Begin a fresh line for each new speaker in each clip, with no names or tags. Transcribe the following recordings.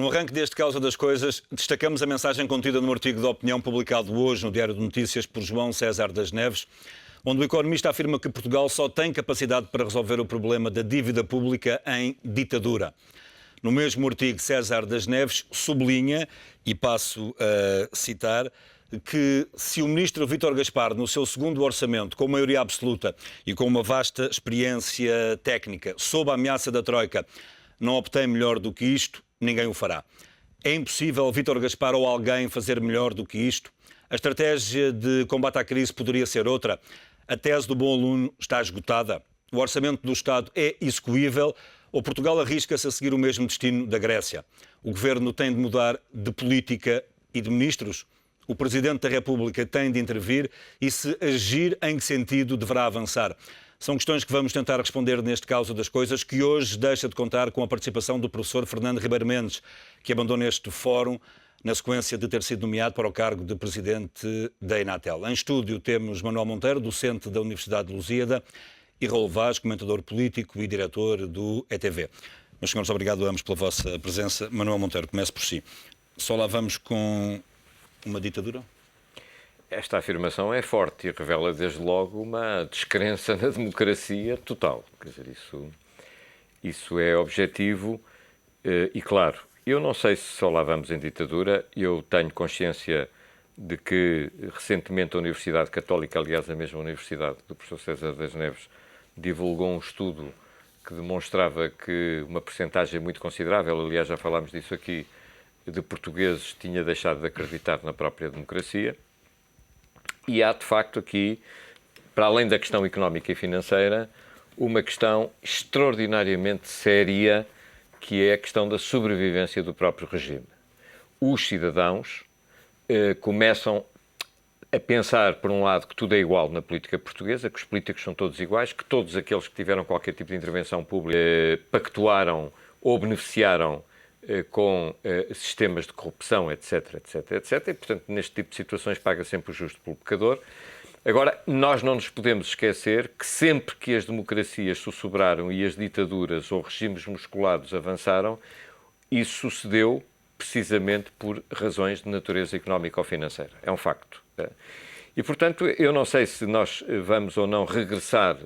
No arranque deste Causa das Coisas, destacamos a mensagem contida no artigo de opinião publicado hoje no Diário de Notícias por João César das Neves, onde o economista afirma que Portugal só tem capacidade para resolver o problema da dívida pública em ditadura. No mesmo artigo, César das Neves sublinha, e passo a citar, que se o ministro Vítor Gaspar, no seu segundo orçamento, com maioria absoluta e com uma vasta experiência técnica, sob a ameaça da Troika, não obtém melhor do que isto, ninguém o fará. É impossível Vítor Gaspar ou alguém fazer melhor do que isto? A estratégia de combate à crise poderia ser outra? A tese do bom aluno está esgotada? O orçamento do Estado é execuível? Ou Portugal arrisca-se a seguir o mesmo destino da Grécia? O Governo tem de mudar de política e de ministros? O Presidente da República tem de intervir? E se agir, em que sentido deverá avançar? São questões que vamos tentar responder neste Causa das Coisas, que hoje deixa de contar com a participação do professor Fernando Ribeiro Mendes, que abandona este fórum na sequência de ter sido nomeado para o cargo de Presidente da Enatel. Em estúdio temos Manuel Monteiro, docente da Universidade de Lusíada, e Raul Vaz, comentador político e diretor do ETV. Meus senhores, obrigado a ambos pela vossa presença. Manuel Monteiro, comece por si. Só lá vamos com uma ditadura?
Esta afirmação é forte e revela desde logo uma descrença na democracia total. Quer dizer, isso é objetivo e claro. Eu não sei se só lá vamos em ditadura. Eu tenho consciência de que recentemente a Universidade Católica, aliás a mesma universidade do professor César das Neves, divulgou um estudo que demonstrava que uma percentagem muito considerável, aliás já falámos disso aqui, de portugueses tinha deixado de acreditar na própria democracia. E há, de facto, aqui, para além da questão económica e financeira, uma questão extraordinariamente séria, que é a questão da sobrevivência do próprio regime. Os cidadãos começam a pensar, por um lado, que tudo é igual na política portuguesa, que os políticos são todos iguais, que todos aqueles que tiveram qualquer tipo de intervenção pública pactuaram ou beneficiaram com sistemas de corrupção, etc, etc, etc. E, portanto, neste tipo de situações paga sempre o justo pelo pecador. Agora, nós não nos podemos esquecer que sempre que as democracias sussurraram e as ditaduras ou regimes musculados avançaram, isso sucedeu precisamente por razões de natureza económica ou financeira. É um facto. E, portanto, eu não sei se nós vamos ou não regressar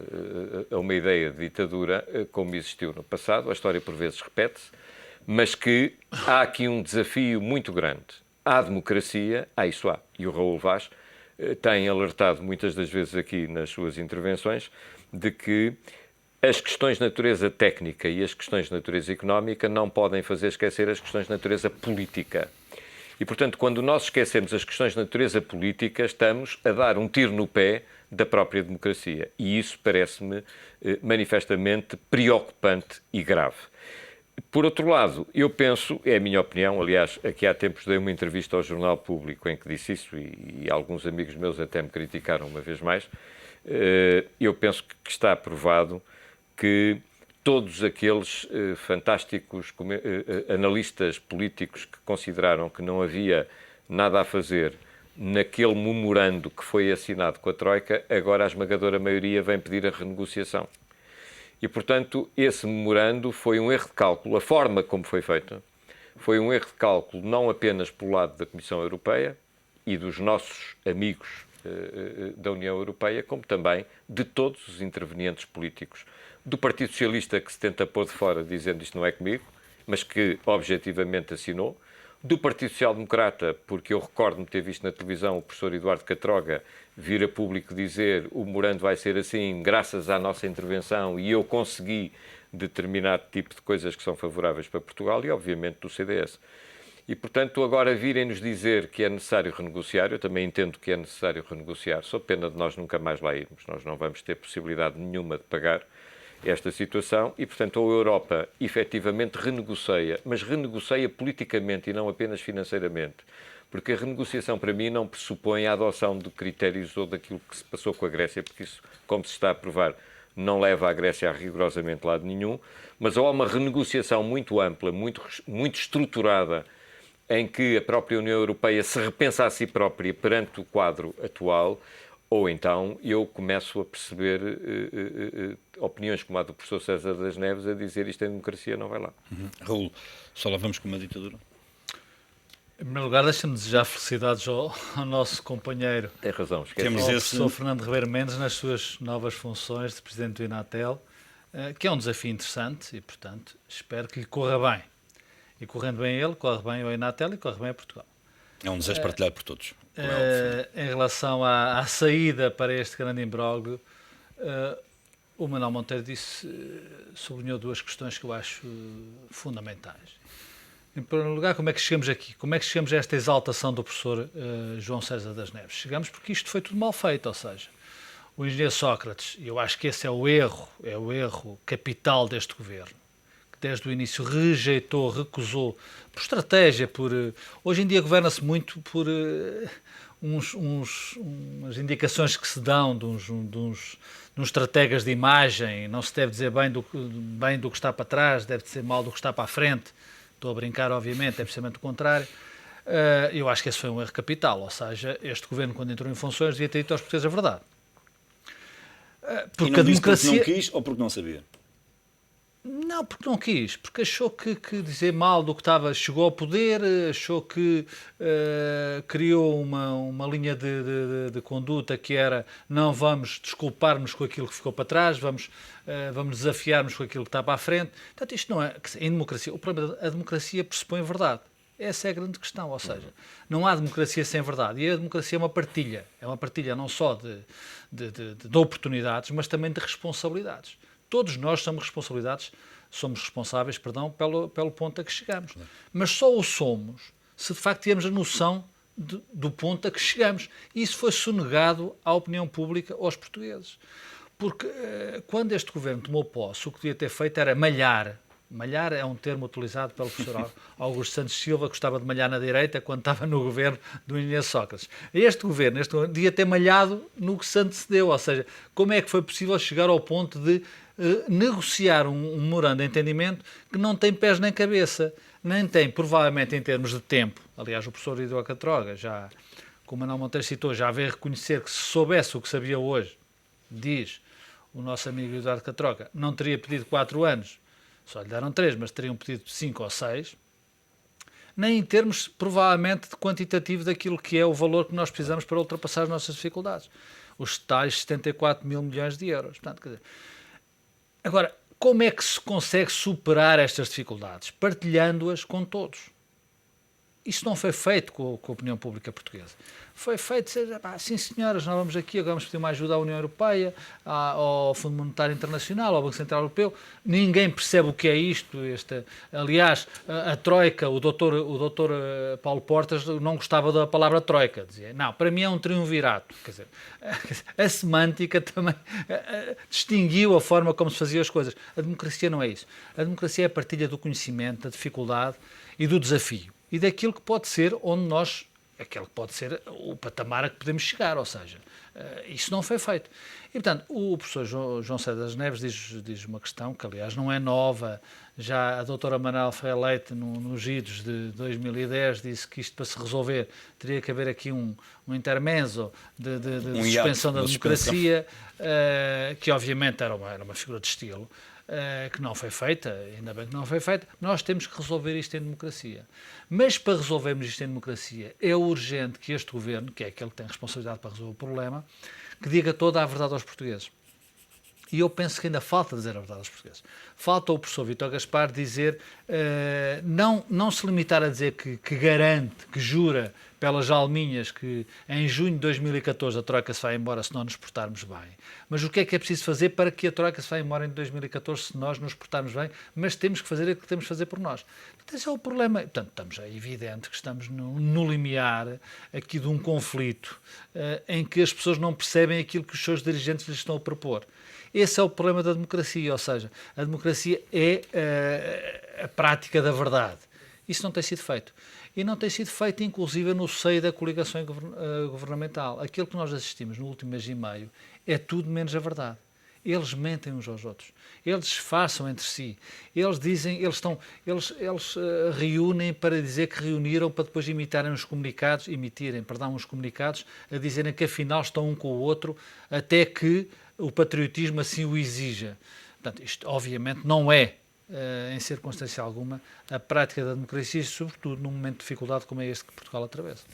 a uma ideia de ditadura como existiu no passado. A história, por vezes, repete-se. Mas que há aqui um desafio muito grande à democracia, isso há, e o Raul Vaz tem alertado muitas das vezes aqui nas suas intervenções, de que as questões de natureza técnica e as questões de natureza económica não podem fazer esquecer as questões de natureza política. E, portanto, quando nós esquecemos as questões de natureza política, estamos a dar um tiro no pé da própria democracia. E isso parece-me manifestamente preocupante e grave. Por outro lado, eu penso, é a minha opinião, aliás, aqui há tempos dei uma entrevista ao Jornal Público em que disse isso e alguns amigos meus até me criticaram uma vez mais, eu penso que está provado que todos aqueles fantásticos analistas políticos que consideraram que não havia nada a fazer naquele memorando que foi assinado com a Troika, agora a esmagadora maioria vem pedir a renegociação. E, portanto, esse memorando foi um erro de cálculo. A forma como foi feito foi um erro de cálculo não apenas pelo lado da Comissão Europeia e dos nossos amigos da União Europeia, como também de todos os intervenientes políticos. Do Partido Socialista, que se tenta pôr de fora dizendo isto não é comigo, mas que objetivamente assinou. Do Partido Social Democrata, porque eu recordo-me ter visto na televisão o professor Eduardo Catroga vir a público dizer o memorando vai ser assim graças à nossa intervenção e eu consegui determinado tipo de coisas que são favoráveis para Portugal e, obviamente, do CDS. E, portanto, agora virem-nos dizer que é necessário renegociar, eu também entendo que é necessário renegociar, só pena de nós nunca mais lá irmos, nós não vamos ter possibilidade nenhuma de pagar esta situação e, portanto, a Europa efetivamente renegocia, mas renegocia politicamente e não apenas financeiramente, porque a renegociação para mim não pressupõe a adoção de critérios ou daquilo que se passou com a Grécia, porque isso, como se está a provar, não leva a Grécia a rigorosamente lado nenhum, mas há uma renegociação muito ampla, muito estruturada, em que a própria União Europeia se repensa a si própria perante o quadro atual, ou então eu começo a perceber opiniões como a do professor César das Neves a dizer isto é democracia, não vai lá.
Raul, só lá vamos com uma ditadura?
Em primeiro lugar, deixa-me desejar felicidades ao nosso companheiro,
Tem razão, esquece.
Temos
ao
esse-
professor Fernando Ribeiro Mendes, nas suas novas funções de Presidente do Inatel, que é um desafio interessante e, portanto, espero que lhe corra bem. E correndo bem ele, corre bem ao Inatel e corre bem a Portugal.
É um desejo partilhado por todos. como é óbvio.
Em relação à saída para este grande imbróglio, o Manuel Monteiro sublinhou duas questões que eu acho fundamentais. Em primeiro lugar, como é que chegamos aqui? Como é que chegamos a esta exaltação do professor João César das Neves? Chegamos porque isto foi tudo mal feito, ou seja, o engenheiro Sócrates, e eu acho que esse é o erro capital deste governo, que desde o início rejeitou, recusou, por estratégia, hoje em dia governa-se muito por umas indicações que se dão de uns estrategas de imagem, não se deve dizer bem do que está para trás, deve dizer mal do que está para a frente. Estou a brincar, obviamente, é precisamente o contrário. Eu acho que esse foi um erro capital, ou seja, este governo, quando entrou em funções, devia ter dito aos portugueses a verdade.
E não disse porque não quis ou porque não sabia?
Não, porque não quis, porque achou que dizer mal do que estava, chegou ao poder, achou que criou uma linha de conduta que era não vamos desculpar-nos com aquilo que ficou para trás, vamos desafiar-nos com aquilo que está para a frente. Portanto, isto não é, em democracia, o problema a democracia pressupõe verdade. Essa é a grande questão, ou seja, não há democracia sem verdade. E a democracia é uma partilha não só de oportunidades, mas também de responsabilidades. Todos nós somos responsáveis, pelo ponto a que chegamos. Mas só o somos se de facto tivermos a noção do ponto a que chegamos. E isso foi sonegado à opinião pública, aos portugueses. Porque quando este governo tomou posse, o que devia ter feito era malhar. Malhar é um termo utilizado pelo professor Augusto Santos Silva, que gostava de malhar na direita quando estava no governo do engenheiro Sócrates. Este governo devia ter malhado no que se antecedeu, ou seja, como é que foi possível chegar ao ponto de negociar um memorando de entendimento que não tem pés nem cabeça, nem tem, provavelmente, em termos de tempo. Aliás, o professor Eduardo Catroga, já, como o Manuel Monteiro citou, já veio reconhecer que se soubesse o que sabia hoje, diz o nosso amigo Eduardo Catroga, não teria pedido 4 anos, só lhe deram 3, mas teriam pedido 5 ou 6, nem em termos, provavelmente, de quantitativo daquilo que é o valor que nós precisamos para ultrapassar as nossas dificuldades. Os tais 74 mil milhões de euros. Portanto, quer dizer, agora, como é que se consegue superar estas dificuldades? Partilhando-as com todos. Isso não foi feito com a opinião pública portuguesa. Foi feito, sim senhoras, nós vamos aqui, agora vamos pedir uma ajuda à União Europeia, ao Fundo Monetário Internacional, ao Banco Central Europeu. Ninguém percebe o que é isto. Aliás, a Troika, o doutor Paulo Portas não gostava da palavra Troika. Dizia, não, para mim é um triunvirato. Quer dizer, a semântica também distinguiu a forma como se faziam as coisas. A democracia não é isso. A democracia é a partilha do conhecimento, da dificuldade e do desafio. E daquilo que pode ser aquele que pode ser o patamar a que podemos chegar, ou seja, isso não foi feito. E, portanto, o professor João César das Neves diz uma questão que, aliás, não é nova, já a doutora Manuel Ferreira Leite, nos idos de 2010, disse que isto para se resolver teria que haver aqui um intermezzo de suspensão da democracia, que obviamente era uma figura de estilo, que não foi feita, ainda bem que não foi feita. Nós temos que resolver isto em democracia. Mas para resolvermos isto em democracia é urgente que este governo, que é aquele que tem responsabilidade para resolver o problema, que diga toda a verdade aos portugueses. E eu penso que ainda falta dizer a verdade aos portugueses. Falta o professor Vítor Gaspar dizer, não se limitar a dizer que garante, que jura pelas alminhas que em junho de 2014 a Troika se vai embora se não nos portarmos bem. Mas o que é preciso fazer para que a Troika se vá embora em 2014 se nós nos portarmos bem? Mas temos que fazer o que temos que fazer por nós. Portanto, esse é o problema. Portanto, é evidente que estamos no limiar aqui de um conflito em que as pessoas não percebem aquilo que os seus dirigentes lhes estão a propor. Esse é o problema da democracia, ou seja, a democracia é a prática da verdade. Isso não tem sido feito. E não tem sido feito, inclusive, no seio da coligação governamental. Aquilo que nós assistimos no último mês e meio é tudo menos a verdade. eles mentem uns aos outros, eles disfarçam entre si, eles dizem, eles reúnem para dizer que reuniram para depois emitirem uns comunicados a dizerem que afinal estão um com o outro até que o patriotismo assim o exija. Portanto, isto obviamente não é, em circunstância alguma, a prática da democracia, sobretudo num momento de dificuldade como é este que Portugal atravessa.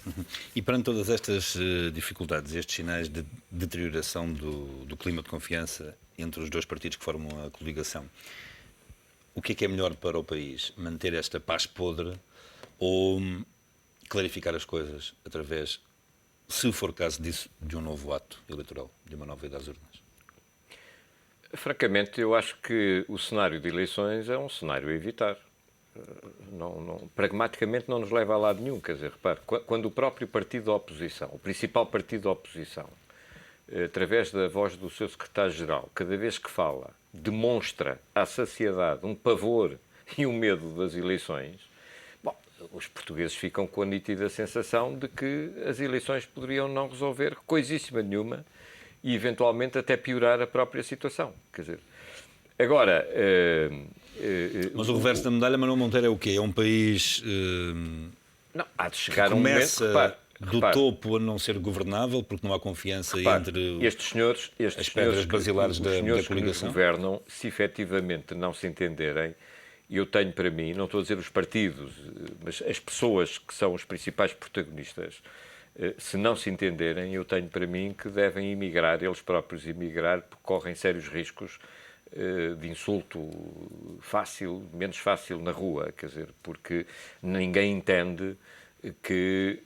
E perante todas estas dificuldades, estes sinais de deterioração do clima de confiança entre os dois partidos que formam a coligação, o que é melhor para o país? Manter esta paz podre ou clarificar as coisas através, se for caso disso, de um novo ato eleitoral, de uma nova ida às urnas?
Francamente, eu acho que o cenário de eleições é um cenário a evitar. Pragmaticamente não nos leva a lado nenhum. Quer dizer, repare, quando o próprio partido da oposição, o principal partido da oposição, através da voz do seu secretário-geral, cada vez que fala, demonstra à sociedade um pavor e um medo das eleições, bom, os portugueses ficam com a nítida sensação de que as eleições poderiam não resolver coisíssima nenhuma e, eventualmente, até piorar a própria situação. Quer dizer, agora...
Mas o reverso da medalha, Manuel Monteiro, é o quê? É um país
não, há de chegar
que
um
começa
momento, repare,
topo a não ser governável, porque não há confiança entre
estes senhores
basilares da
que nos
coligação?
governam, se efetivamente não se entenderem, eu tenho para mim, não estou a dizer os partidos, mas as pessoas que são os principais protagonistas, se não se entenderem, eu tenho para mim que devem emigrar, eles próprios emigrar, porque correm sérios riscos de insulto fácil, menos fácil na rua, quer dizer, porque ninguém entende que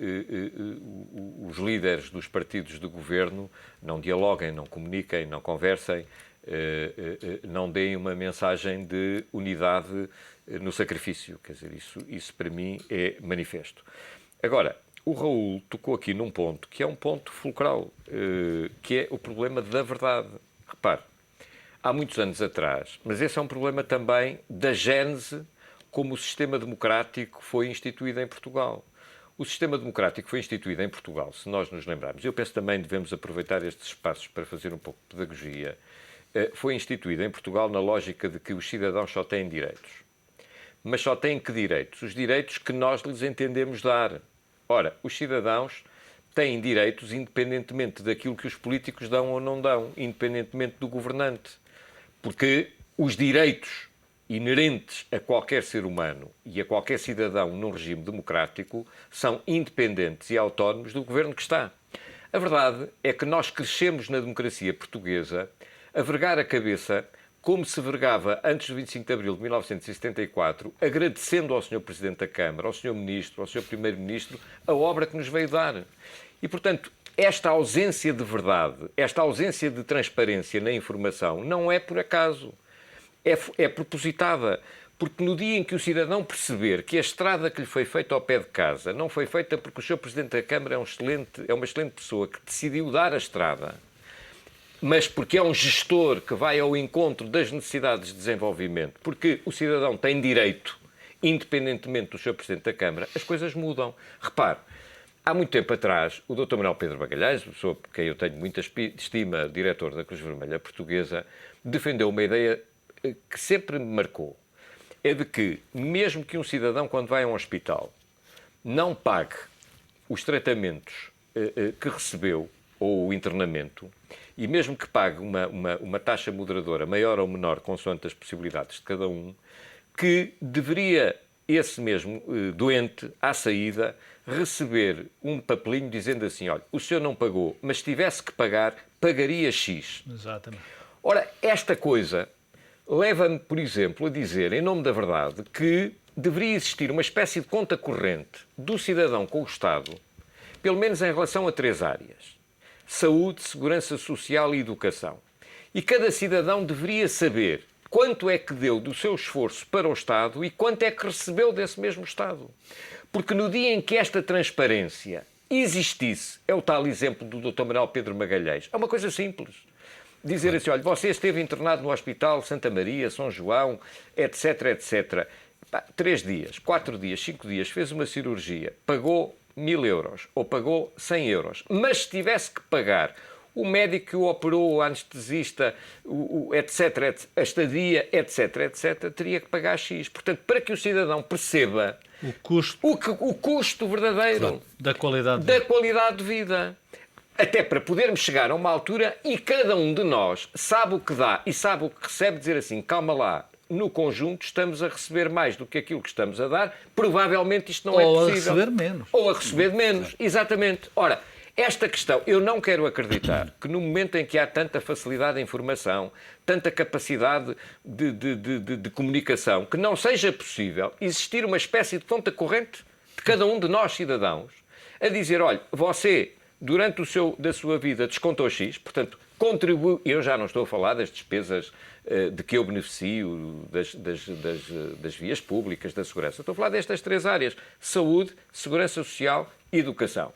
os líderes dos partidos de governo não dialoguem, não comuniquem, não conversem, não deem uma mensagem de unidade no sacrifício. Quer dizer, isso para mim é manifesto. Agora, o Raul tocou aqui num ponto que é um ponto fulcral, que é o problema da verdade. Repare, há muitos anos atrás, mas esse é um problema também da gênese como o sistema democrático foi instituído em Portugal. O sistema democrático foi instituído em Portugal, se nós nos lembrarmos, eu penso também devemos aproveitar estes espaços para fazer um pouco de pedagogia, foi instituído em Portugal na lógica de que os cidadãos só têm direitos. Mas só têm que direitos? Os direitos que nós lhes entendemos dar. Ora, os cidadãos têm direitos independentemente daquilo que os políticos dão ou não dão, independentemente do governante. Porque os direitos inerentes a qualquer ser humano e a qualquer cidadão num regime democrático são independentes e autónomos do governo que está. A verdade é que nós crescemos na democracia portuguesa a vergar a cabeça como se vergava antes do 25 de abril de 1974, agradecendo ao Sr. Presidente da Câmara, ao Sr. Ministro, ao Sr. Primeiro-Ministro, a obra que nos veio dar. E, portanto, esta ausência de verdade, esta ausência de transparência na informação, não é por acaso. É propositada. Porque no dia em que o cidadão perceber que a estrada que lhe foi feita ao pé de casa não foi feita porque o Sr. Presidente da Câmara é uma excelente pessoa que decidiu dar a estrada, mas porque é um gestor que vai ao encontro das necessidades de desenvolvimento, porque o cidadão tem direito, independentemente do Sr. Presidente da Câmara, as coisas mudam. Repare, há muito tempo atrás, o Dr. Manuel Pedro Magalhães, pessoa por quem eu tenho muita estima, diretor da Cruz Vermelha Portuguesa, defendeu uma ideia que sempre me marcou. É de que, mesmo que um cidadão, quando vai a um hospital, não pague os tratamentos que recebeu, ou o internamento, e mesmo que pague uma taxa moderadora maior ou menor, consoante as possibilidades de cada um, que deveria esse mesmo doente, à saída, receber um papelinho dizendo assim, olha, o senhor não pagou, mas se tivesse que pagar, pagaria X.
Exatamente.
Ora, esta coisa leva-me, por exemplo, a dizer, em nome da verdade, que deveria existir uma espécie de conta corrente do cidadão com o Estado, pelo menos em relação a 3 áreas. Saúde, segurança social e educação. E cada cidadão deveria saber quanto é que deu do seu esforço para o Estado e quanto é que recebeu desse mesmo Estado. Porque no dia em que esta transparência existisse, é o tal exemplo do Dr. Manuel Pedro Magalhães, é uma coisa simples. Dizer assim, olha, você esteve internado no Hospital Santa Maria, São João, etc, etc. 3 dias, 4 dias, 5 dias, fez uma cirurgia, pagou 1000 euros ou pagou 100 euros. Mas se tivesse que pagar o médico que o operou, o anestesista, etc., a estadia, etc., teria que pagar X. Portanto, para que o cidadão perceba o custo verdadeiro
da qualidade
de vida. Até para podermos chegar a uma altura e cada um de nós sabe o que dá e sabe o que recebe, dizer assim, calma lá, no conjunto estamos a receber mais do que aquilo que estamos a dar, provavelmente isto não é possível.
Ou a receber menos.
Ou a receber menos, exatamente. Ora, esta questão, eu não quero acreditar que no momento em que há tanta facilidade de informação, tanta capacidade de comunicação, que não seja possível existir uma espécie de conta corrente de cada um de nós, cidadãos, a dizer, olha, você, durante da sua vida, descontou X, portanto, contribui, eu já não estou a falar das despesas de que eu beneficio, das vias públicas, da segurança. Estou a falar destas 3 áreas, saúde, segurança social e educação.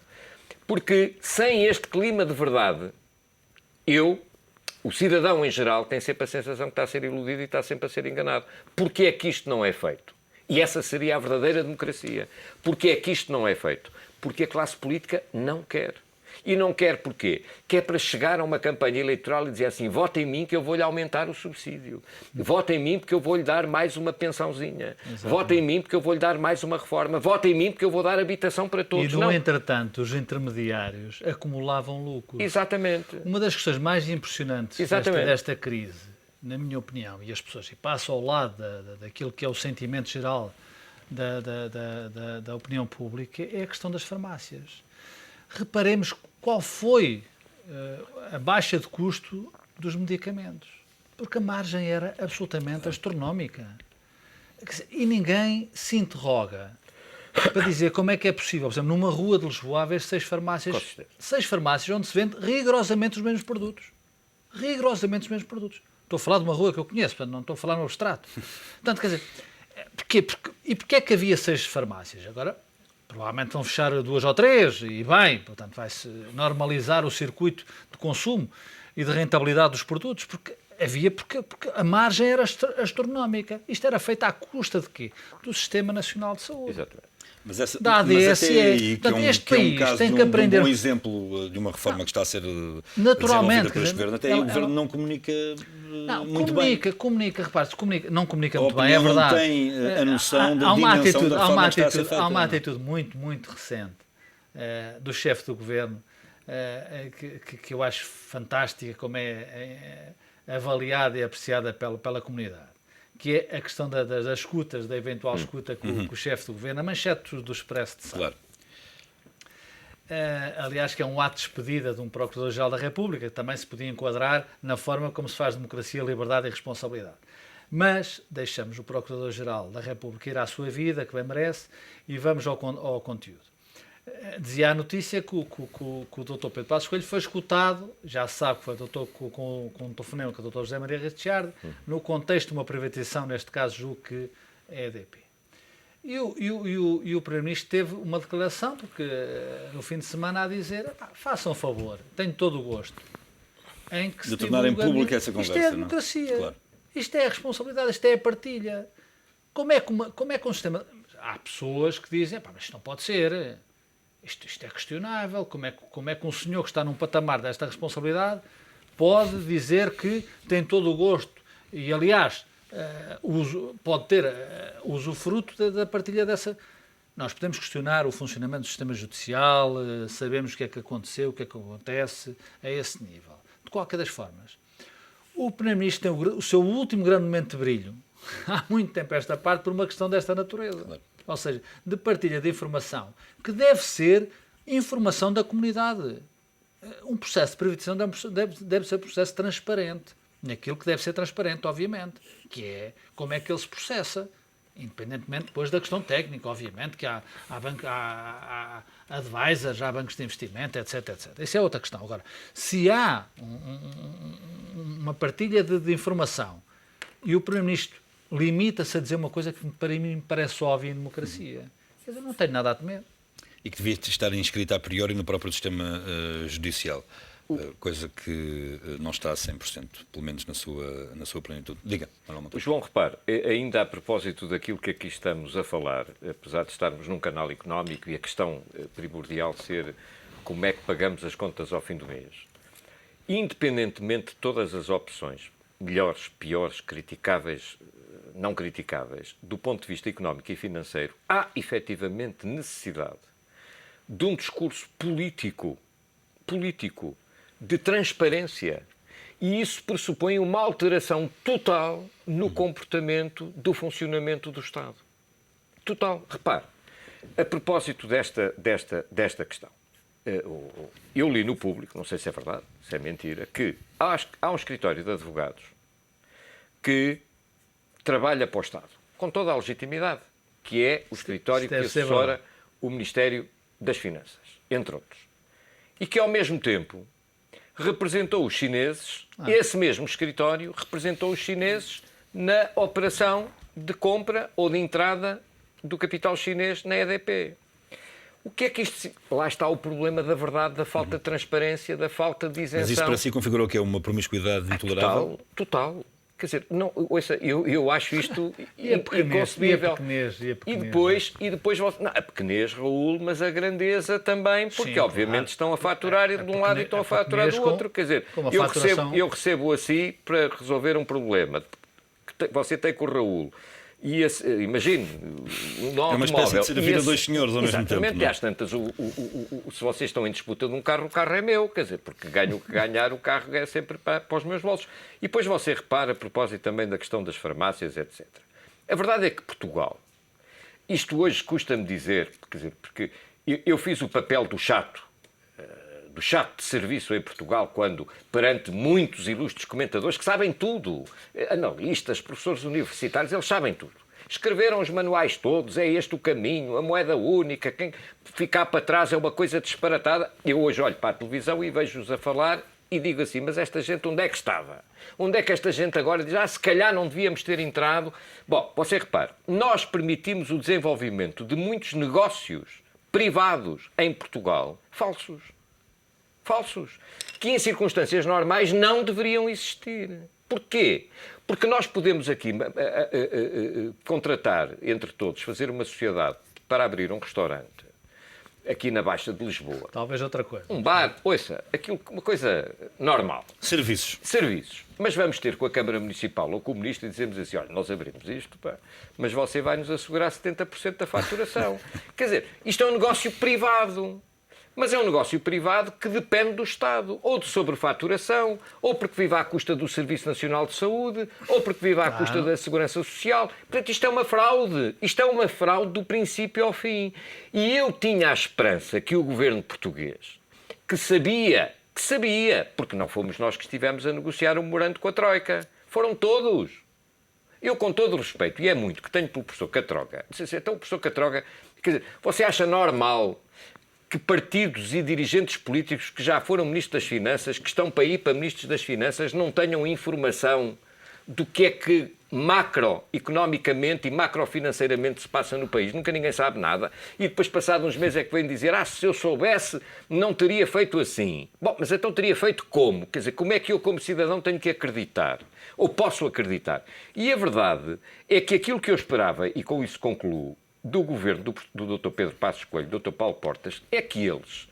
Porque sem este clima de verdade, o cidadão em geral, tem sempre a sensação que está a ser iludido e está sempre a ser enganado. Porquê é que isto não é feito? E essa seria a verdadeira democracia. Porquê é que isto não é feito? Porque a classe política não quer. E não quer porquê? Que é para chegar a uma campanha eleitoral e dizer assim, vota em mim que eu vou-lhe aumentar o subsídio. Vota em mim porque eu vou-lhe dar mais uma pensãozinha. Exatamente. Vota em mim porque eu vou-lhe dar mais uma reforma. Vota em mim porque eu vou dar habitação para todos.
E, no entretanto, os intermediários acumulavam lucros.
Exatamente.
Uma das questões mais impressionantes desta crise, na minha opinião, e as pessoas passam ao lado daquilo que é o sentimento geral da opinião pública, é a questão das farmácias. Reparemos qual foi a baixa de custo dos medicamentos, porque a margem era absolutamente astronómica. E ninguém se interroga para dizer como é que é possível, por exemplo, numa rua de Lisboa haver 6 farmácias onde se vende rigorosamente os mesmos produtos. Rigorosamente os mesmos produtos. Estou a falar de uma rua que eu conheço, portanto, não estou a falar no abstrato. Portanto, quer dizer, porquê é que havia 6 farmácias? Agora, provavelmente vão fechar 2 ou 3, e bem, portanto vai-se normalizar o circuito de consumo e de rentabilidade dos produtos, porque a margem era astronómica. Isto era feito à custa de quê? Do Sistema Nacional de Saúde.
Exatamente.
Da ADSE.
Portanto,
este país tem que aprender...
um bom exemplo de uma reforma que está a ser
naturalmente
por este governo. Até o governo não comunica muito
bem. Repare-se, não comunica muito bem, é verdade.
Não tem a noção da dimensão da reforma que está a ser feita.
Há uma atitude muito, muito recente do chefe do governo que eu acho fantástica, como é avaliada e apreciada pela comunidade, que é a questão das escutas, da eventual escuta com o chefe do governo, a manchete do Expresso de sábado. Claro. Aliás, que é um ato de despedida de um Procurador-Geral da República, que também se podia enquadrar na forma como se faz democracia, liberdade e responsabilidade. Mas deixamos o Procurador-Geral da República ir à sua vida, que bem merece, e vamos ao conteúdo. Dizia a notícia que o Dr. Pedro Passos Coelho foi escutado, já se sabe que foi com um telefonema com o Dr. José Maria Richiardi, no contexto de uma privatização, neste caso julgo que é a EDP. E o Primeiro-Ministro teve uma declaração, porque no fim de semana a dizer, façam um favor, tenho todo o gosto em que
de tornarem pública essa conversa.
Isto é a democracia, claro. Isto é a responsabilidade, isto é a partilha. Como é que um sistema... Há pessoas que dizem, mas isto não pode ser... Isto é questionável, como é que um senhor que está num patamar desta responsabilidade pode dizer que tem todo o gosto e, aliás, pode ter usufruto da partilha dessa... Nós podemos questionar o funcionamento do sistema judicial, sabemos o que é que aconteceu, o que é que acontece a esse nível. De qualquer das formas, o Primeiro-Ministro tem o seu último grande momento de brilho, há muito tempo esta parte, por uma questão desta natureza. Claro. Ou seja, de partilha de informação, que deve ser informação da comunidade. Um processo de privatização deve ser um processo transparente, naquilo que deve ser transparente, obviamente, que é como é que ele se processa, independentemente depois da questão técnica, obviamente, que há advisors, há bancos de investimento, etc. Isso é outra questão. Agora, se há uma partilha de informação e o Primeiro-Ministro limita-se a dizer uma coisa que para mim me parece óbvia em democracia. Quer dizer, não tenho nada a temer.
E que devia estar inscrita a priori no próprio sistema judicial, coisa que não está a 100%, pelo menos na sua plenitude. Diga,
João, repare, ainda a propósito daquilo que aqui estamos a falar, apesar de estarmos num canal económico e a questão primordial ser como é que pagamos as contas ao fim do mês, independentemente de todas as opções, melhores, piores, criticáveis, não criticáveis, do ponto de vista económico e financeiro, há efetivamente necessidade de um discurso político de transparência. E isso pressupõe uma alteração total no comportamento do funcionamento do Estado. Total. Repare, a propósito desta questão, eu li no Público, não sei se é verdade, se é mentira, que há um escritório de advogados que trabalha para o Estado, com toda a legitimidade, que é o escritório que assessora o Ministério das Finanças, entre outros. E que, ao mesmo tempo, representou os chineses, esse mesmo escritório representou os chineses na operação de compra ou de entrada do capital chinês na EDP. O que é que isto... Lá está o problema da verdade, da falta de transparência, da falta de isenção.
Mas isso para si configurou o quê? Uma promiscuidade intolerável?
Total. Quer dizer, não, ouça, eu acho isto inconcebível. E depois não, a pequenez, Raul, mas a grandeza também, porque
sim,
obviamente
claro.
estão a faturar de um lado e estão a faturar do outro. Quer dizer, eu recebo assim para resolver um problema que você tem com o Raul. E imagine, no automóvel...
É uma espécie de servir a dois senhores ao mesmo tempo.
Exatamente, e às tantas, se vocês estão em disputa de um carro, o carro é meu, quer dizer, porque ganho o que ganhar, o carro é sempre para os meus bolsos. E depois você repara, a propósito também da questão das farmácias, etc. A verdade é que Portugal, isto hoje custa-me dizer, quer dizer, porque eu fiz o papel do chato de serviço em Portugal, quando, perante muitos ilustres comentadores que sabem tudo, analistas, professores universitários, eles sabem tudo. Escreveram os manuais todos, é este o caminho, a moeda única, quem ficar para trás é uma coisa disparatada. Eu hoje olho para a televisão e vejo-os a falar e digo assim, mas esta gente onde é que estava? Onde é que esta gente agora diz, se calhar não devíamos ter entrado? Bom, você repare, nós permitimos o desenvolvimento de muitos negócios privados em Portugal, falsos, que em circunstâncias normais não deveriam existir. Porquê? Porque nós podemos aqui contratar, entre todos, fazer uma sociedade para abrir um restaurante aqui na Baixa de Lisboa.
Talvez outra coisa.
Um bar, ouça, aquilo, uma coisa normal.
Serviços.
Mas vamos ter com a Câmara Municipal ou com o Ministro e dizemos assim, olha, nós abrimos isto, mas você vai nos assegurar 70% da faturação. Quer dizer, isto é um negócio privado. Mas é um negócio privado que depende do Estado, ou de sobrefaturação, ou porque vive à custa do Serviço Nacional de Saúde, ou porque vive à custa da Segurança Social. Portanto, isto é uma fraude. Isto é uma fraude do princípio ao fim. E eu tinha a esperança que o governo português, que sabia, porque não fomos nós que estivemos a negociar um memorando com a Troika, foram todos. Eu, com todo o respeito, e é muito, que tenho pelo professor Catroga, então o professor Catroga, quer dizer, você acha normal que partidos e dirigentes políticos que já foram ministros das Finanças, que estão para ir para ministros das Finanças, não tenham informação do que é que macroeconomicamente e macrofinanceiramente se passa no país? Nunca ninguém sabe nada. E depois, passados uns meses, é que vem dizer se eu soubesse, não teria feito assim. Bom, mas então teria feito como? Quer dizer, como é que eu, como cidadão, tenho que acreditar? Ou posso acreditar? E a verdade é que aquilo que eu esperava, e com isso concluo, do governo do Dr. Pedro Passos Coelho e do Dr. Paulo Portas, é que eles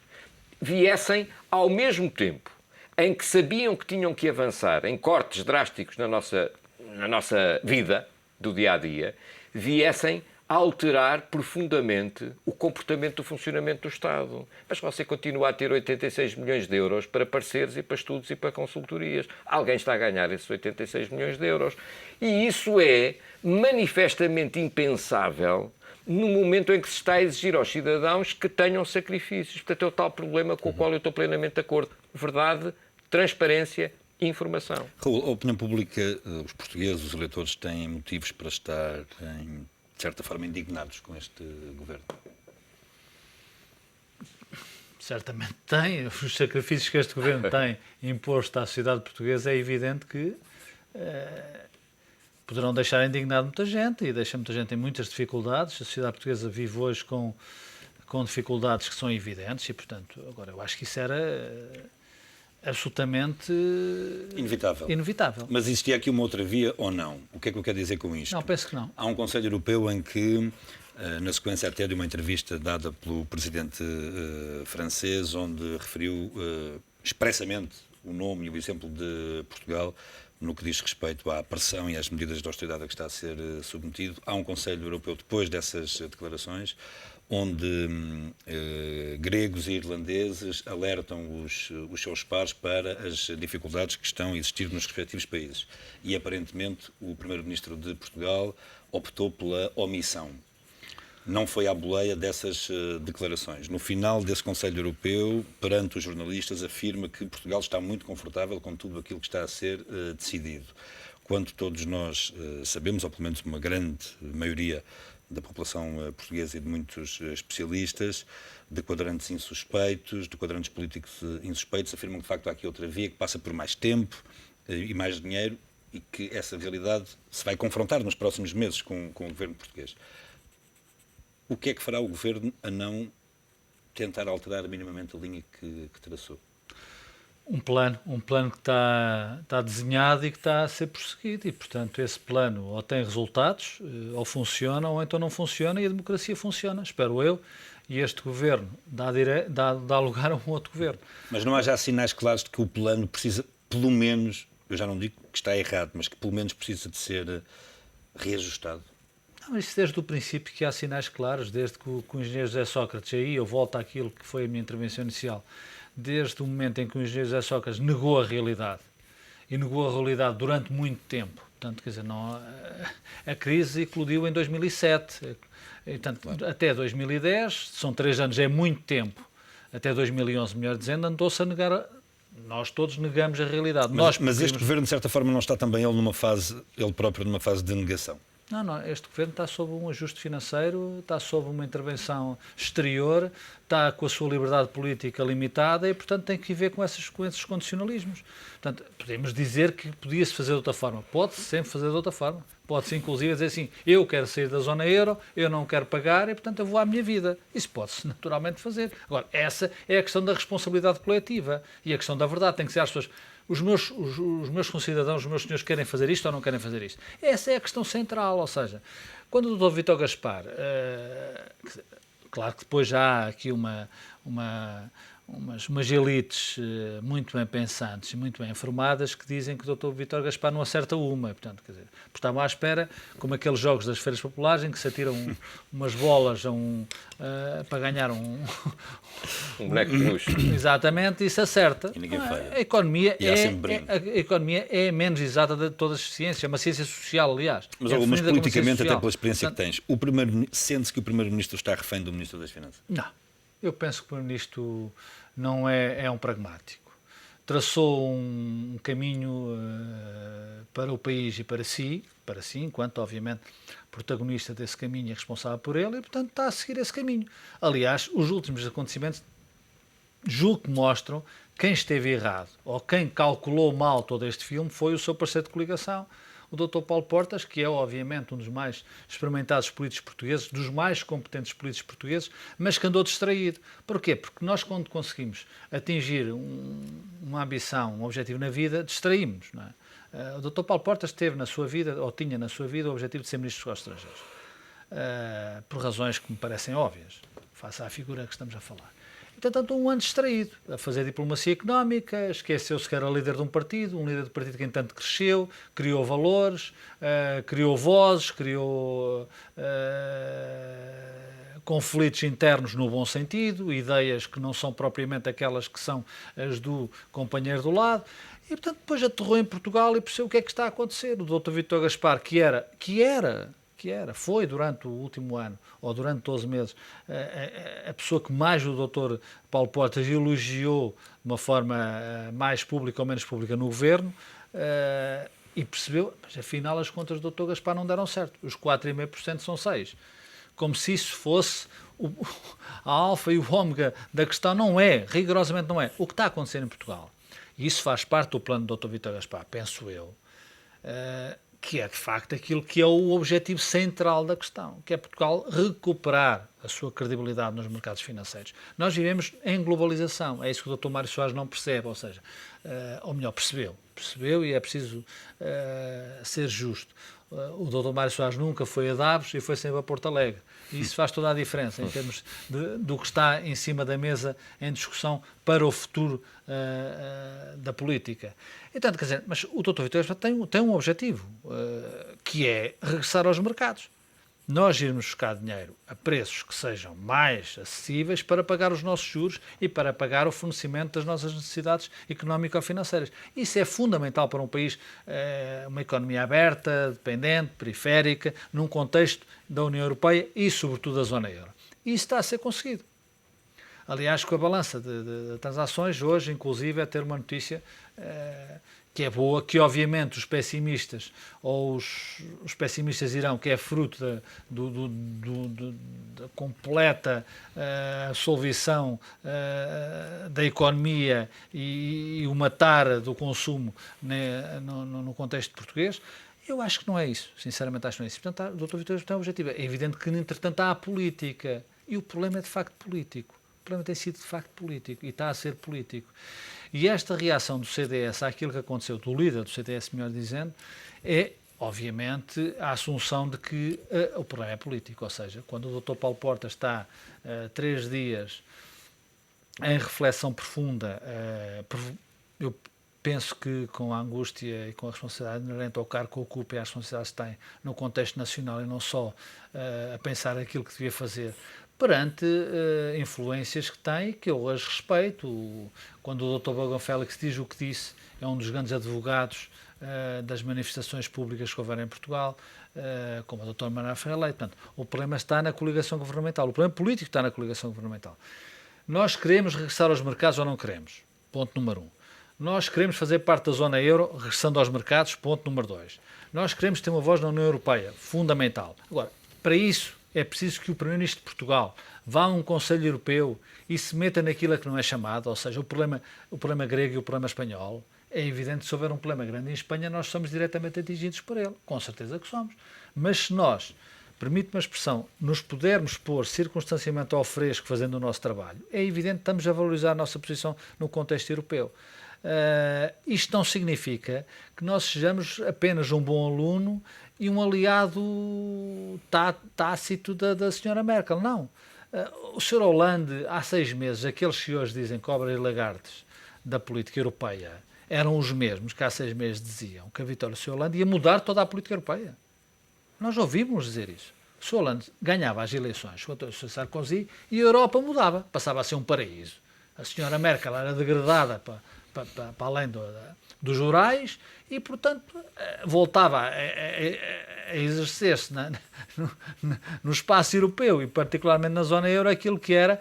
viessem ao mesmo tempo em que sabiam que tinham que avançar em cortes drásticos na nossa vida do dia-a-dia, viessem a alterar profundamente o comportamento do funcionamento do Estado. Mas você continua a ter 86 milhões de euros para parceiros e para estudos e para consultorias. Alguém está a ganhar esses 86 milhões de euros. E isso é manifestamente impensável no momento em que se está a exigir aos cidadãos que tenham sacrifícios. Portanto, é o tal problema com o qual eu estou plenamente de acordo. Verdade, transparência e informação.
Raul, a opinião pública, os portugueses, os eleitores, têm motivos para estar, de certa forma, indignados com este governo?
Certamente tem. Os sacrifícios que este governo tem imposto à sociedade portuguesa é evidente que poderão deixar indignado muita gente e deixa muita gente em muitas dificuldades. A sociedade portuguesa vive hoje com dificuldades que são evidentes e, portanto, agora eu acho que isso era absolutamente inevitável.
Mas existia aqui uma outra via ou não? O que é que eu quero dizer com isto?
Não, penso que não.
Há um Conselho Europeu em que, na sequência até de uma entrevista dada pelo presidente francês, onde referiu expressamente o nome e o exemplo de Portugal no que diz respeito à pressão e às medidas de austeridade a que está a ser submetido. Há um Conselho Europeu depois dessas declarações, onde gregos e irlandeses alertam os seus pares para as dificuldades que estão a existir nos respectivos países. E, aparentemente, o Primeiro-Ministro de Portugal optou pela omissão. Não foi à boleia dessas declarações. No final desse Conselho Europeu, perante os jornalistas, afirma que Portugal está muito confortável com tudo aquilo que está a ser decidido. Quando todos nós sabemos, ou pelo menos uma grande maioria da população portuguesa e de muitos especialistas, de quadrantes insuspeitos, de quadrantes políticos insuspeitos, afirmam que de facto há aqui outra via que passa por mais tempo e mais dinheiro e que essa realidade se vai confrontar nos próximos meses com o governo português. O que é que fará o governo a não tentar alterar minimamente a linha que traçou?
Um plano que está desenhado e que está a ser prosseguido e, portanto, esse plano ou tem resultados, ou funciona, ou então não funciona e a democracia funciona, espero eu, e este governo dá lugar a um outro governo.
Mas não há já sinais claros de que o plano precisa, pelo menos, eu já não digo que está errado, mas que pelo menos precisa de ser reajustado?
Não, isso desde o princípio que há sinais claros, desde que o engenheiro José Sócrates, aí eu volto àquilo que foi a minha intervenção inicial, desde o momento em que o engenheiro José Sócrates negou a realidade, e negou a realidade durante muito tempo. Portanto, quer dizer, não, a crise eclodiu em 2007, e, portanto, até 2010, são 3 anos, é muito tempo, até 2011, melhor dizendo, andou-se a negar, nós todos negamos a realidade.
Mas este governo, de certa forma, não está também ele próprio numa fase de negação?
Não, este governo está sob um ajuste financeiro, está sob uma intervenção exterior, está com a sua liberdade política limitada e, portanto, tem que viver com esses condicionalismos. Portanto, podemos dizer que podia-se fazer de outra forma. Pode-se sempre fazer de outra forma. Pode-se, inclusive, dizer assim, eu quero sair da zona euro, eu não quero pagar e, portanto, eu vou à minha vida. Isso pode-se naturalmente fazer. Agora, essa é a questão da responsabilidade coletiva e a questão da verdade. Tem que ser as pessoas... Os meus concidadãos, os meus senhores querem fazer isto ou não querem fazer isto? Essa é a questão central, ou seja, quando o Dr. Vítor Gaspar, claro que depois já há aqui umas elites muito bem pensantes e muito bem informadas que dizem que o Dr. Vítor Gaspar não acerta uma, portanto, quer dizer, estavam à espera, como aqueles jogos das feiras populares em que se atiram umas bolas para ganhar um
boneco de luxo.
Exatamente, isso acerta.
E ninguém falha.
A economia,
a
economia é a menos exata de todas as ciências, é uma ciência social, aliás.
Mas,
é
mas politicamente, até pela experiência
Portanto,
que tens, sente-se que o Primeiro-Ministro está refém do Ministro das Finanças?
Não. Eu penso que o Primeiro-Ministro não é um pragmático. Traçou um caminho para o país e para si, enquanto, obviamente, protagonista desse caminho e responsável por ele, e, portanto, está a seguir esse caminho. Aliás, os últimos acontecimentos julgo que mostram quem esteve errado ou quem calculou mal todo este filme foi o seu parceiro de coligação, o Dr. Paulo Portas, que é, obviamente, um dos mais experimentados políticos portugueses, dos mais competentes políticos portugueses, mas que andou distraído. Porquê? Porque nós, quando conseguimos atingir uma ambição, um objetivo na vida, distraímos, não é? O Dr. Paulo Portas teve na sua vida, ou tinha na sua vida, o objetivo de ser Ministro dos Negócios Estrangeiros. Por razões que me parecem óbvias, face à figura que estamos a falar. Portanto, um ano distraído, a fazer diplomacia económica, esqueceu-se que era líder de um líder de partido que, entanto, cresceu, criou valores, criou vozes, criou conflitos internos no bom sentido, ideias que não são propriamente aquelas que são as do companheiro do lado, e, portanto, depois aterrou em Portugal e percebeu o que é que está a acontecer. O Dr. Vítor Gaspar, foi durante o último ano, ou durante 12 meses, a pessoa que mais o Dr. Paulo Portas elogiou de uma forma mais pública ou menos pública no governo, e percebeu, mas afinal as contas do Dr. Gaspar não deram certo. Os 4,5% são 6%. Como se isso fosse a alfa e o ômega da questão. Não é, rigorosamente não é. O que está a acontecer em Portugal, e isso faz parte do plano do Dr. Vítor Gaspar, penso eu, que é de facto aquilo que é o objetivo central da questão, que é Portugal recuperar a sua credibilidade nos mercados financeiros. Nós vivemos em globalização, é isso que o Dr. Mário Soares não percebe, ou seja, ou melhor, percebeu e é preciso ser justo. o Dr. Mário Soares nunca foi a Davos e foi sempre a Porto Alegre. E isso faz toda a diferença em termos do que está em cima da mesa em discussão para o futuro da política. Então, quer dizer, mas o Dr. Vítor tem um objetivo, que é regressar aos mercados. Nós irmos buscar dinheiro a preços que sejam mais acessíveis para pagar os nossos juros e para pagar o fornecimento das nossas necessidades económico-financeiras. Isso é fundamental para um país, uma economia aberta, dependente, periférica, num contexto da União Europeia e, sobretudo, da zona euro. E isso está a ser conseguido. Aliás, com a balança de transações, hoje, inclusive, é ter uma notícia que é boa, que obviamente os pessimistas, ou os pessimistas dirão que é fruto da completa absolvição da economia e o matar do consumo no contexto português. Eu acho que não é isso, sinceramente acho que não é isso. Portanto, o Dr. Vítor tem um objetivo. É evidente que, entretanto, há a política, e o problema é de facto político. O problema tem sido de facto político, e está a ser político. E esta reação do CDS àquilo que aconteceu, do líder do CDS, melhor dizendo, é, obviamente, a assunção de que o problema é político. Ou seja, quando o Dr. Paulo Portas está 3 dias em reflexão profunda, eu penso que com a angústia e com a responsabilidade inerente ao cargo que ocupa e às responsabilidades que tem no contexto nacional e não só a pensar aquilo que devia fazer, perante influências que tem, que eu as respeito. Quando o Dr. Bogdan Félix diz o que disse, é um dos grandes advogados das manifestações públicas que houveram em Portugal, como o Dr. Manuel Ferreira Leite. Portanto, o problema está na coligação governamental, o problema político está na coligação governamental. Nós queremos regressar aos mercados ou não queremos? Ponto número 1. Nós queremos fazer parte da zona euro, regressando aos mercados? Ponto número 2. Nós queremos ter uma voz na União Europeia, fundamental. Agora, para isso, é preciso que o Primeiro-Ministro de Portugal vá a um Conselho Europeu e se meta naquilo a que não é chamado, ou seja, o problema grego e o problema espanhol. É evidente que se houver um problema grande em Espanha, nós somos diretamente atingidos por ele. Com certeza que somos. Mas se nós, permite-me a expressão, nos pudermos pôr circunstancialmente ao fresco fazendo o nosso trabalho, é evidente que estamos a valorizar a nossa posição no contexto europeu. Isto não significa que nós sejamos apenas um bom aluno e um aliado tácito da senhora Merkel. Não. O Sr. Hollande, há 6 meses, aqueles que hoje dizem cobras e lagartes da política europeia eram os mesmos que há 6 meses diziam que a vitória do Sr. Hollande ia mudar toda a política europeia. Nós ouvimos dizer isso. O Sr. Hollande ganhava as eleições contra o Sr. Sarkozy e a Europa mudava, passava a ser um paraíso. A senhora Merkel era degradada para além dos rurais e, portanto, voltava a exercer-se no espaço europeu e, particularmente na zona euro, aquilo que era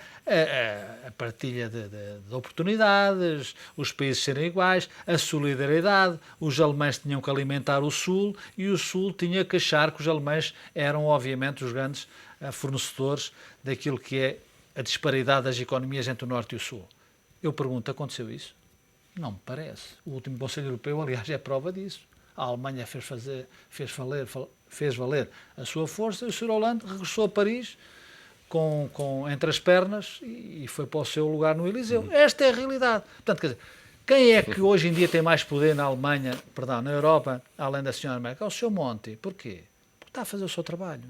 a partilha de oportunidades, os países serem iguais, a solidariedade. Os alemães tinham que alimentar o Sul e o Sul tinha que achar que os alemães eram, obviamente, os grandes fornecedores daquilo que é a disparidade das economias entre o Norte e o Sul. Eu pergunto, aconteceu isso? Não me parece. O último Conselho Europeu, aliás, é prova disso. A Alemanha fez valer a sua força e o Sr. Hollande regressou a Paris entre as pernas e foi para o seu lugar no Eliseu. Esta é a realidade. Portanto, quer dizer, quem é que hoje em dia tem mais poder na Alemanha, na Europa, além da Sra. Merkel? É o Sr. Monti. Porquê? Porque está a fazer o seu trabalho.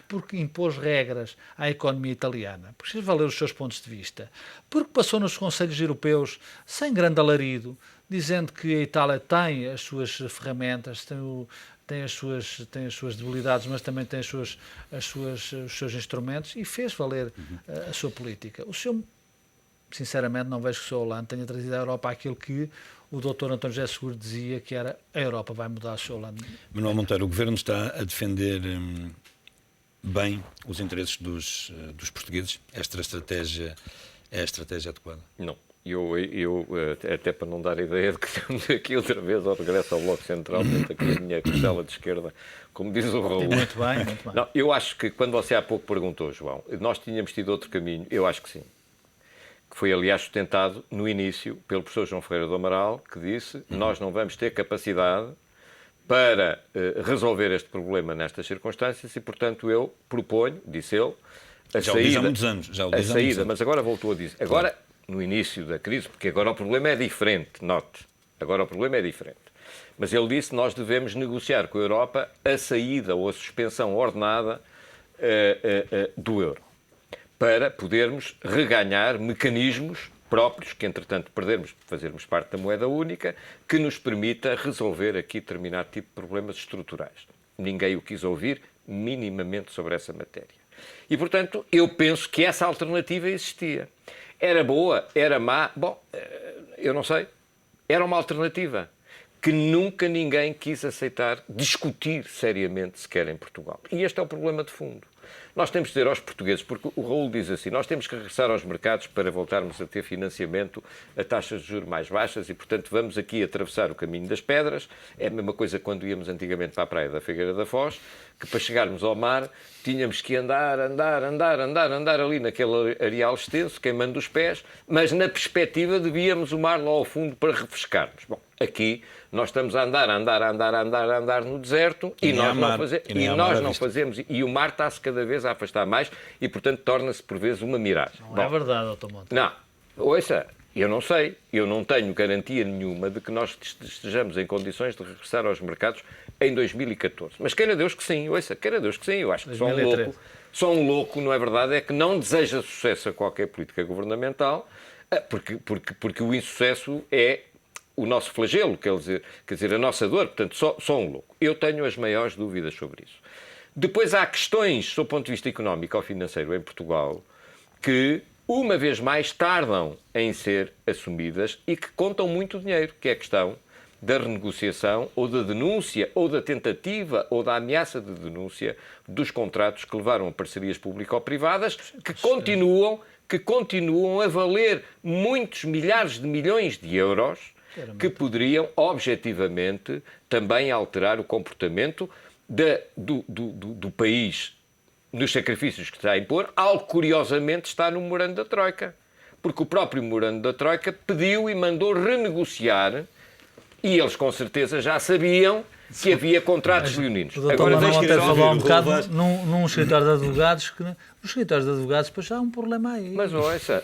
Porque impôs regras à economia italiana, porque fez valer os seus pontos de vista, porque passou nos conselhos europeus sem grande alarido, dizendo que a Itália tem as suas ferramentas, tem as suas debilidades, mas também tem os seus instrumentos e fez valer a sua política. Sinceramente, não vejo que o Sr. Hollande tenha trazido à Europa aquilo que o Dr. António José Seguro dizia, que era a Europa vai mudar o Sr. Hollande.
Manuel Monteiro, o Governo está a defender bem os interesses dos portugueses? Esta estratégia é a estratégia adequada?
Não. Eu até para não dar a ideia de que estamos aqui outra vez ao regresso ao Bloco Central, portanto aqui a minha costela de esquerda, como diz o Raul.
Muito bem, muito bem.
Não, eu acho que quando você há pouco perguntou, João, nós tínhamos tido outro caminho, eu acho que sim. Que foi, aliás, sustentado no início pelo professor João Ferreira do Amaral, que disse nós não vamos ter capacidade para resolver este problema nestas circunstâncias e, portanto, eu proponho, disse ele, a
já
saída...
o diz há muitos anos.
Mas agora voltou a dizer. Agora, no início da crise, porque agora o problema é diferente, note. Agora o problema é diferente. Mas ele disse que nós devemos negociar com a Europa a saída ou a suspensão ordenada do euro, para podermos reganhar mecanismos próprios, que entretanto perdermos por fazermos parte da moeda única, que nos permita resolver aqui determinado tipo de problemas estruturais. Ninguém o quis ouvir minimamente sobre essa matéria. E, portanto, eu penso que essa alternativa existia. Era boa? Era má? Bom, eu não sei. Era uma alternativa que nunca ninguém quis aceitar, discutir seriamente sequer em Portugal. E este é o problema de fundo. Nós temos de dizer aos portugueses, porque o Raul diz assim, nós temos que regressar aos mercados para voltarmos a ter financiamento a taxas de juros mais baixas e, portanto, vamos aqui atravessar o caminho das pedras. É a mesma coisa quando íamos antigamente para a praia da Figueira da Foz, que para chegarmos ao mar tínhamos que andar ali naquele areal extenso, queimando os pés, mas na perspectiva de víamos o mar lá ao fundo para refrescarmos. Bom, aqui nós estamos a andar no deserto e nós não fazemos, e o mar está-se cada vez a afastar mais e, portanto, torna-se por vezes uma miragem.
Não é verdade, Dr. Monte.
Não, ouça, eu não sei, eu não tenho garantia nenhuma de que nós estejamos em condições de regressar aos mercados em 2014. Mas queira Deus que sim, ouça, queira Deus que sim, eu acho que só um louco, não é verdade, é que não deseja sucesso a qualquer política governamental, porque o insucesso é o nosso flagelo, quer dizer, a nossa dor, portanto, só um louco. Eu tenho as maiores dúvidas sobre isso. Depois há questões, do ponto de vista económico ou financeiro em Portugal, que, uma vez mais, tardam em ser assumidas e que contam muito dinheiro, que é a questão da renegociação ou da denúncia ou da tentativa ou da ameaça de denúncia dos contratos que levaram a parcerias público-privadas que continuam a valer muitos milhares de milhões de euros que poderiam, objetivamente, também alterar o comportamento do país nos sacrifícios que está a impor, algo que, curiosamente, está no memorando da Troika. Porque o próprio memorando da Troika pediu e mandou renegociar, e eles, com certeza, já sabiam que havia contratos leoninos.
Agora, deixa-me falar um bocado num escritório de advogados, que nos escritórios de advogados depois já há um problema aí.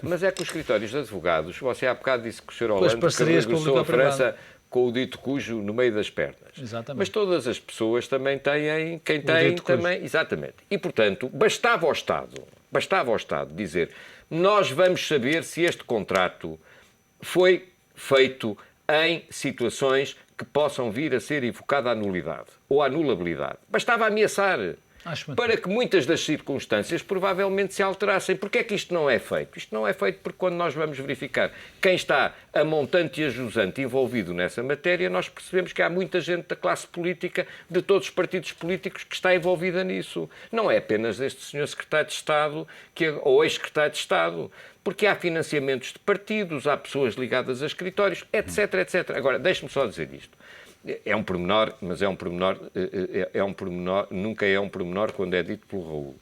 Mas é que os escritórios de advogados, você há bocado disse que o Sr. Hollande regressou à França com o dito cujo no meio das pernas.
Exatamente.
Mas todas as pessoas também têm, quem tem também, exatamente. E, portanto, bastava ao Estado dizer, nós vamos saber se este contrato foi feito em situações que possam vir a ser invocada a nulidade ou a anulabilidade. Bastava ameaçar para que muitas das circunstâncias provavelmente se alterassem. Porquê é que isto não é feito? Isto não é feito porque quando nós vamos verificar quem está a montante e a jusante envolvido nessa matéria, nós percebemos que há muita gente da classe política, de todos os partidos políticos, que está envolvida nisso. Não é apenas este senhor secretário de Estado ou ex-secretário de Estado, porque há financiamentos de partidos, há pessoas ligadas a escritórios, etc, etc. Agora, deixe-me só dizer isto. É um pormenor, mas nunca é um pormenor quando é dito pelo Raul,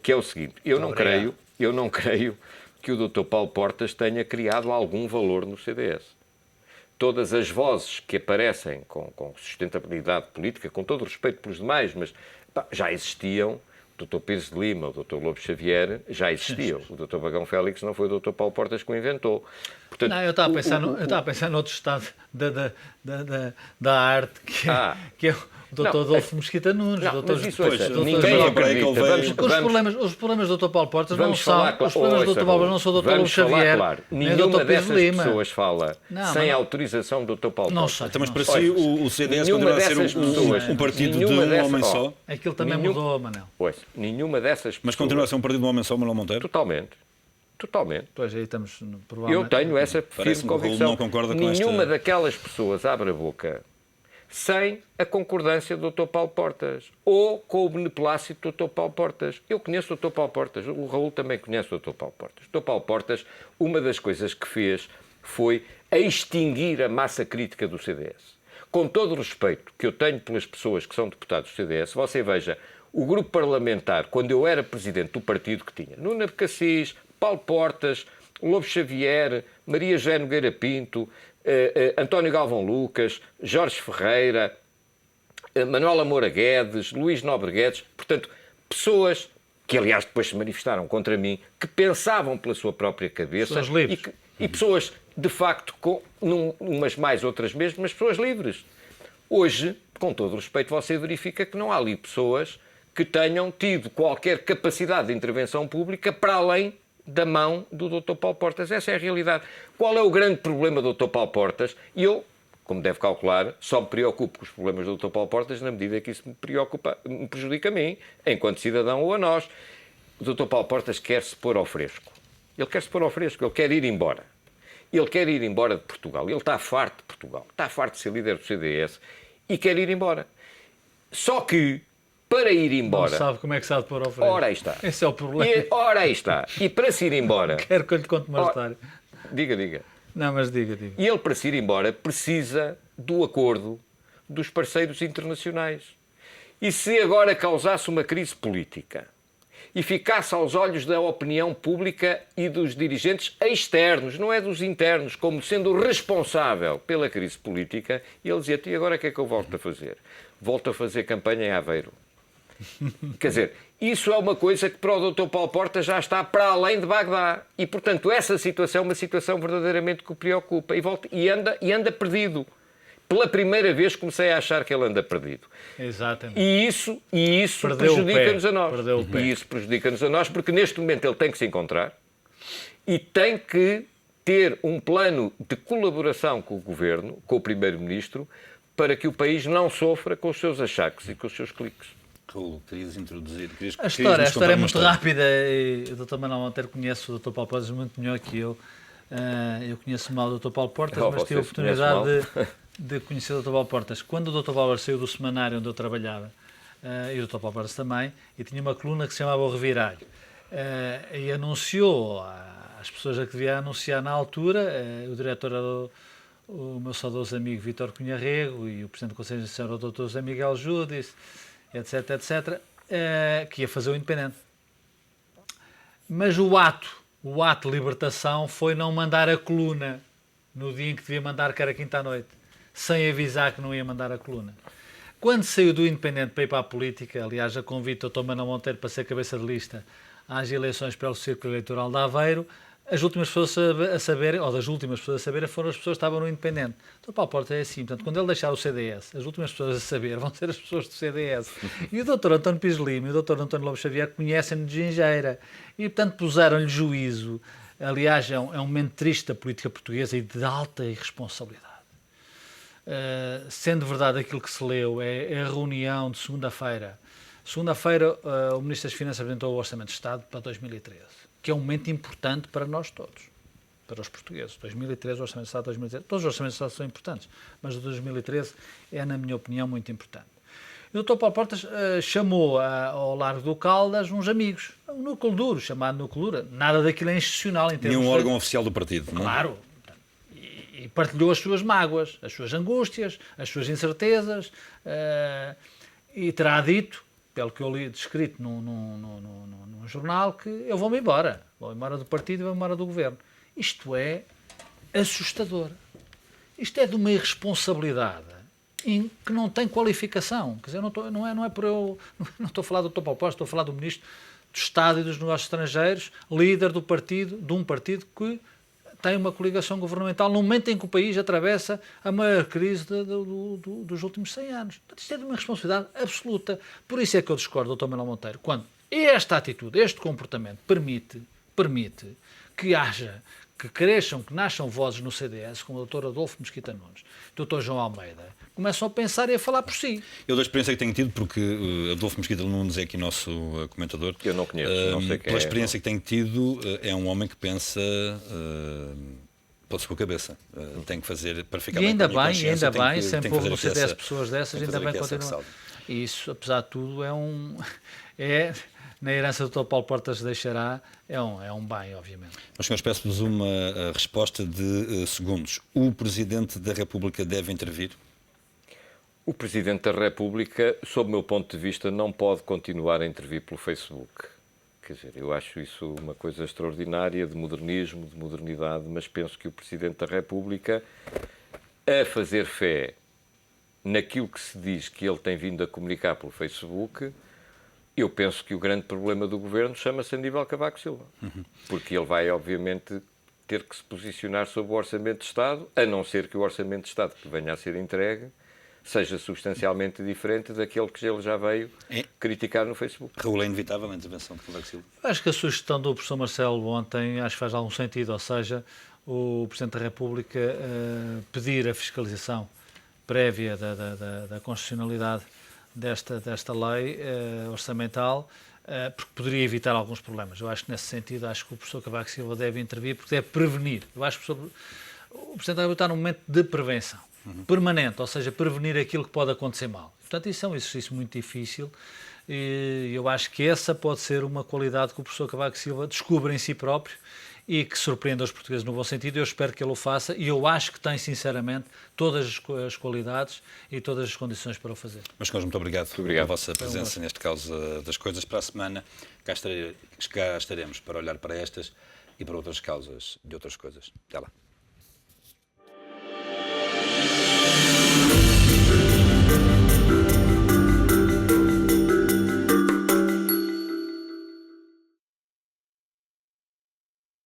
que é o seguinte, eu não creio que o Dr. Paulo Portas tenha criado algum valor no CDS. Todas as vozes que aparecem com sustentabilidade política, com todo o respeito pelos demais, mas já existiam. O Dr. Pires de Lima, o Dr. Lobo Xavier já existiam. O Dr. Bagão Félix não foi o Dr. Paulo Portas que o inventou. Portanto,
não, eu estava a pensar noutro estado da arte, que é o Dr. Adolfo Mesquita Nunes.
Ninguém acredita.
Os problemas do Dr. Paulo Portas não são os problemas do Dr. Paulo, não são do Dr. Lobo Xavier, nem do Dr. Pires de Lima.
Nenhuma dessas pessoas fala sem autorização do Dr. Paulo Portas.
Mas para si o CDS continua a ser um partido de um homem só?
Aquilo também mudou, Manel.
Nenhuma dessas pessoas...
Mas continua a ser um partido de um homem só, Manuel Monteiro?
Totalmente.
Pois aí estamos, provavelmente...
Eu tenho essa firme convicção.
Não concorda com
nenhuma daquelas pessoas abre a boca sem a concordância do Dr. Paulo Portas ou com o beneplácito do Dr. Paulo Portas. Eu conheço o Dr. Paulo Portas, o Raul também conhece o Dr. Paulo Portas. O Dr. Paulo Portas, uma das coisas que fez foi extinguir a massa crítica do CDS. Com todo o respeito que eu tenho pelas pessoas que são deputados do CDS, você veja, o grupo parlamentar, quando eu era presidente do partido, que tinha Nuno Abcacis, Paulo Portas, Lobo Xavier, Maria José Nogueira Pinto, António Galvão Lucas, Jorge Ferreira, Manuela Moura Guedes, Luís Nobre Guedes, portanto, pessoas que, aliás, depois se manifestaram contra mim, que pensavam pela sua própria cabeça e pessoas de facto, com umas mais, outras mesmo, mas pessoas livres. Hoje, com todo o respeito, você verifica que não há ali pessoas que tenham tido qualquer capacidade de intervenção pública para além da mão do Dr. Paulo Portas. Essa é a realidade. Qual é o grande problema do Dr. Paulo Portas? E eu, como deve calcular, só me preocupo com os problemas do Dr. Paulo Portas na medida que isso me prejudica a mim, enquanto cidadão, ou a nós. O Dr. Paulo Portas quer se pôr ao fresco. Ele quer se pôr ao fresco, ele quer ir embora. Ele quer ir embora de Portugal. Ele está farto de Portugal. Está farto de ser líder do CDS e quer ir embora. Só que, para ir embora...
Não sabe como é que sabe pôr ao fresco.
Ora, aí está.
Esse é o problema.
Ora, aí está. E para se ir embora...
Quero que eu lhe conte uma história.
Diga.
Não, mas diga.
E ele, para se ir embora, precisa do acordo dos parceiros internacionais. E se agora causasse uma crise política e ficasse aos olhos da opinião pública e dos dirigentes externos, não é dos internos, como sendo responsável pela crise política, ele dizia: e agora o que é que eu volto a fazer? Volto a fazer campanha em Aveiro. Quer dizer, isso é uma coisa que para o Dr. Paulo Portas já está para além de Bagdá. E, portanto, essa situação é uma situação verdadeiramente que o preocupa. E anda perdido. Pela primeira vez comecei a achar que ele anda perdido.
Exatamente.
E isso prejudica-nos a nós. E isso prejudica-nos a nós porque neste momento ele tem que se encontrar e tem que ter um plano de colaboração com o Governo, com o Primeiro-Ministro, para que o país não sofra com os seus achaques e com os seus cliques.
Raul, querias introduzir?
A história é muito rápida. O Dr. Manuel Monteiro conhece o Dr. Paulo Portas muito melhor que eu. Eu conheço mal o Dr. Paulo Portas, mas tive a oportunidade de conhecer o Dr. Paulo Portas. Quando o Dr. Paulo saiu do semanário onde eu trabalhava, e o Dr. Paulo Portas também, e tinha uma coluna que se chamava O Reviralho, e anunciou às pessoas a que devia anunciar na altura, o diretor era o meu saudoso amigo Vítor Cunha Rego e o presidente do Conselho Nacional era o Dr. José Miguel Júdice, etc, que ia fazer o Independente. Mas o ato de libertação foi não mandar a coluna no dia em que devia mandar, que era quinta à noite, sem avisar que não ia mandar a coluna. Quando saiu do Independente para ir para a política, aliás, a convite do Dr. Manuel Monteiro para ser cabeça de lista às eleições para o Círculo Eleitoral de Aveiro, as últimas pessoas a saberem, ou das últimas pessoas a saberem, foram as pessoas que estavam no Independente. Então, Paulo Portas é assim, portanto, quando ele deixar o CDS, as últimas pessoas a saber vão ser as pessoas do CDS. E o Dr. António Pires Lima e o Dr. António Lobo Xavier conhecem-no de gingeira. E, portanto, puseram-lhe juízo. Aliás, é um momento triste da política portuguesa e de alta irresponsabilidade. Sendo verdade aquilo que se leu, é a reunião de segunda-feira. Segunda-feira, o Ministro das Finanças apresentou o Orçamento de Estado para 2013, que é um momento importante para nós todos, para os portugueses. 2013, o Orçamento de Estado de 2013, todos os Orçamentos de Estado são importantes, mas o de 2013 é, na minha opinião, muito importante. E o Dr. Paulo Portas chamou ao Largo do Caldas uns amigos, um núcleo duro, chamado núcleo duro. Nada daquilo é institucional em termos
Nenhum órgão oficial do partido, não é?
Claro. E partilhou as suas mágoas, as suas angústias, as suas incertezas, e terá dito, pelo que eu li descrito num jornal, que eu vou-me embora do partido e vou-me embora do governo. Isto é assustador. Isto é de uma irresponsabilidade que não tem qualificação. Quer dizer, não é por eu... Não estou a falar do Dr. Paulo Portas, estou a falar do Ministro do Estado e dos Negócios Estrangeiros, líder de um partido que tem uma coligação governamental no momento em que o país atravessa a maior crise dos últimos 100 anos. Portanto, isto é de uma responsabilidade absoluta. Por isso é que eu discordo do Dr. Manuel Monteiro. Quando esta atitude, este comportamento permite que cresçam, que nasçam vozes no CDS, como o Dr. Adolfo Mesquita Nunes, o Dr. João Almeida, começam a pensar e a falar por si.
Eu da experiência que tenho tido, porque Adolfo Mesquita Nunes é aqui nosso comentador.
Eu não conheço, não sei quem
pela experiência que tenho tido, é um homem que pensa pela sua cabeça. Tem que fazer para ficar
bem.
E ainda bem,
sempre houve no CDS pessoas dessas, ainda bem continua. E isso, apesar de tudo, na herança do Dr. Paulo Portas deixará, é um bem, obviamente.
Mas, senhores, peço-vos uma resposta de segundos. O Presidente da República deve intervir?
O Presidente da República, sob o meu ponto de vista, não pode continuar a intervir pelo Facebook. Quer dizer, eu acho isso uma coisa extraordinária de modernismo, de modernidade, mas penso que o Presidente da República, a fazer fé naquilo que se diz que ele tem vindo a comunicar pelo Facebook, eu penso que o grande problema do Governo chama-se Aníbal Cavaco Silva. Porque ele vai, obviamente, ter que se posicionar sobre o Orçamento de Estado, a não ser que o Orçamento de Estado que venha a ser entregue seja substancialmente diferente daquele que ele já veio criticar no Facebook.
Raul, é inevitável a intervenção de Cavaco Silva?
Acho que a sugestão do professor Marcelo ontem acho que faz algum sentido, ou seja, o Presidente da República pedir a fiscalização prévia da constitucionalidade desta lei orçamental, porque poderia evitar alguns problemas. Eu acho que, nesse sentido, acho que o professor Cavaco Silva deve intervir, porque deve prevenir. Eu acho que o Presidente da República está num momento de prevenção permanente, ou seja, prevenir aquilo que pode acontecer mal. Portanto, isso é um exercício muito difícil e eu acho que essa pode ser uma qualidade que o professor Cavaco Silva descobre em si próprio e que surpreenda os portugueses no bom sentido. Eu espero que ele o faça e eu acho que tem, sinceramente, todas as qualidades e todas as condições para o fazer.
Mas, senhores, muito obrigado pela vossa presença neste Causa das Coisas. Para a semana, cá estaremos para olhar para estas e para outras causas de outras coisas. Até lá.